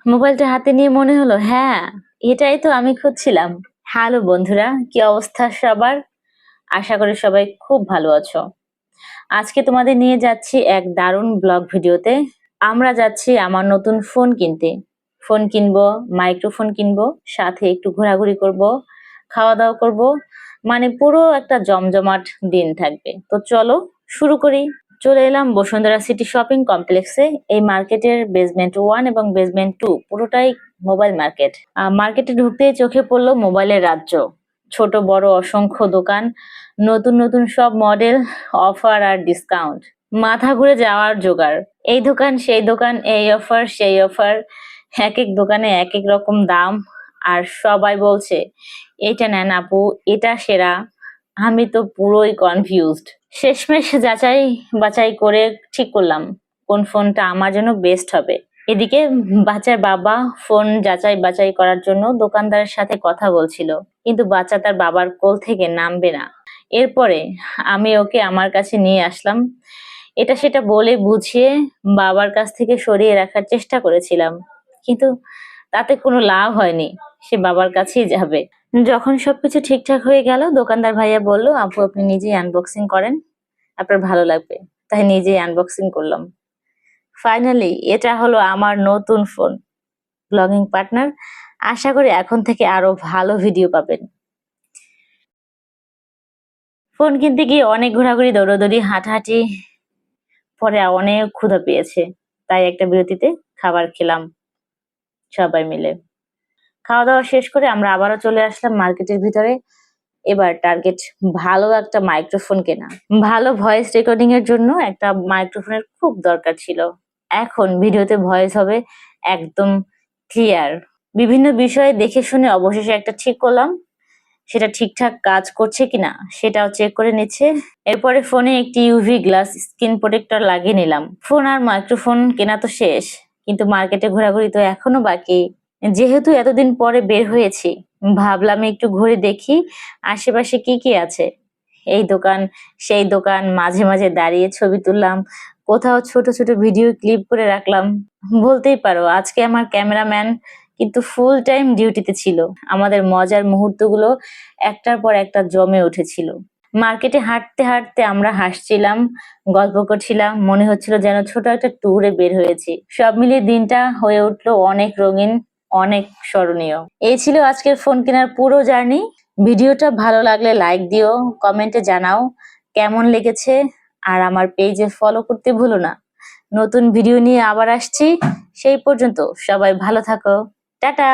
মোবাইলটা হাতে নিয়ে মনে হলো, হ্যাঁ, এটাই তো আমি খুঁজছিলাম। হ্যালো বন্ধুরা, কি অবস্থা সবার? আশা করি সবাই খুব ভালো আছো। আজকে তোমাদের নিয়ে যাচ্ছি এক দারুণ ব্লগ ভিডিওতে। আমরা যাচ্ছি আমার নতুন ফোন কিনতে। ফোন কিনবো, মাইক্রোফোন কিনবো, সাথে একটু ঘোরাঘুরি করব, খাওয়া দাওয়া করব। মানে পুরো একটা জমজমাট দিন থাকবে। তো চলো শুরু করি। চলে এলাম বসুন্ধরা সিটি শপিং কমপ্লেক্সে। এই মার্কেটের বেসমেন্ট 1 এবং বেসমেন্ট 2 পুরোটাই মোবাইল মার্কেট। মার্কেটে ঢুকতেই চোখে পড়লো মোবাইলের রাজ্য। ছোট বড় অসংখ্য দোকান, নতুন নতুন সব মডেল, অফার আর ডিসকাউন্ট। মাথা ঘুরে যাওয়ার জোগাড়। এই দোকান সেই দোকান, এই অফার সেই অফার, এক এক দোকানে এক এক রকম দাম। আর সবাই বলছে এটা নেন আপু, এটা সেরা। আমি তো পুরোই কনফিউজড। শেষমেশ যাচাই বাছাই করে ঠিক করলাম কোন ফোনটা আমার জন্য বেস্ট হবে। এদিকে বাচ্চার বাবা ফোন যাচাই বাছাই করার জন্য দোকানদারের সাথে কথা বলছিল, কিন্তু বাচ্চা তার বাবার কোল থেকে নামবে না। এরপরে আমি ওকে আমার কাছে নিয়ে আসলাম। এটা সেটা বলে বুঝিয়ে বাবার কাছ থেকে সরিয়ে রাখার চেষ্টা করেছিলাম, কিন্তু তাতে কোনো লাভ হয়নি। সে বাবার কাছেই যাবে। যখন সবকিছু ঠিকঠাক হয়ে গেল, দোকানদার ভাইয়া বলল, আপু আপনি নিজেই আনবক্সিং করেন, আপনার ভালো লাগবে। তাই নিজেই আনবক্সিং করলাম। ফাইনালি এটা হলো আমার নতুন ফোন, ব্লগিং পার্টনার। আশা করি এখন থেকে আরো ভালো ভিডিও পাবেন। ফোন কিনতে গিয়ে অনেক ঘোরাঘুরি, দৌড়াদৌড়ি, হাঁটাহাঁটি, পরে অনেক ক্ষুধা পেয়েছে। তাই একটা বিরতিতে খাবার খেলাম সবাই মিলে। খাওয়া দাওয়া শেষ করে আমরা আবারও চলে আসলাম মার্কেটের ভিতরে। এবার টার্গেট ভালো একটা মাইক্রোফোন কেনা। ভালো ভয়েস রেকর্ডিং এর জন্য একটা মাইক্রোফোনের খুব দরকার ছিল। এখন ভিডিওতে ভয়েস হবে একদম ক্লিয়ার। বিভিন্ন বিষয়ে দেখে শুনে অবশেষে একটা ঠিক করলাম। সেটা ঠিকঠাক কাজ করছে কিনা সেটাও চেক করে নিচ্ছে। এরপরে ফোনে একটি ইউভি গ্লাস স্ক্রিন প্রোটেক্টর লাগিয়ে নিলাম। ফোন আর মাইক্রোফোন কেনা তো শেষ, কিন্তু মার্কেটে ঘোরাঘুরি তো এখনো বাকি। যেহেতু এতদিন পরে বের হয়েছি, ভাবলাম একটু ঘুরে দেখি আশেপাশে কি কি আছে। এই দোকান সেই দোকান, মাঝে মাঝে দাঁড়িয়ে ছবি তুললাম, কোথাও ছোট ছোট ভিডিও ক্লিপ করে রাখলাম। বলতেই পারো আজকে আমার ক্যামেরাম্যান কিন্তু ফুল টাইম ডিউটিতে ছিল। আমাদের মজার মুহূর্তগুলো একটার পর একটা জমে উঠেছিল। মার্কেটে হাঁটতে হাঁটতে আমরা হাসছিলাম, গল্প করছিলাম, মনে হচ্ছিল যেন ছোট একটা ট্যুরে বের হয়েছি। সব মিলিয়ে দিনটা হয়ে উঠলো অনেক রঙিন, অনেক স্মরণীয়। এই ছিল আজকের ফোন কেনার পুরো জার্নি। ভিডিওটা ভালো লাগলে লাইক দিও, কমেন্টে জানাও কেমন লেগেছে, আর আমার পেজে ফলো করতে ভুলো না। নতুন ভিডিও নিয়ে আবার আসছি। সেই পর্যন্ত সবাই ভালো থাকো। টাটা।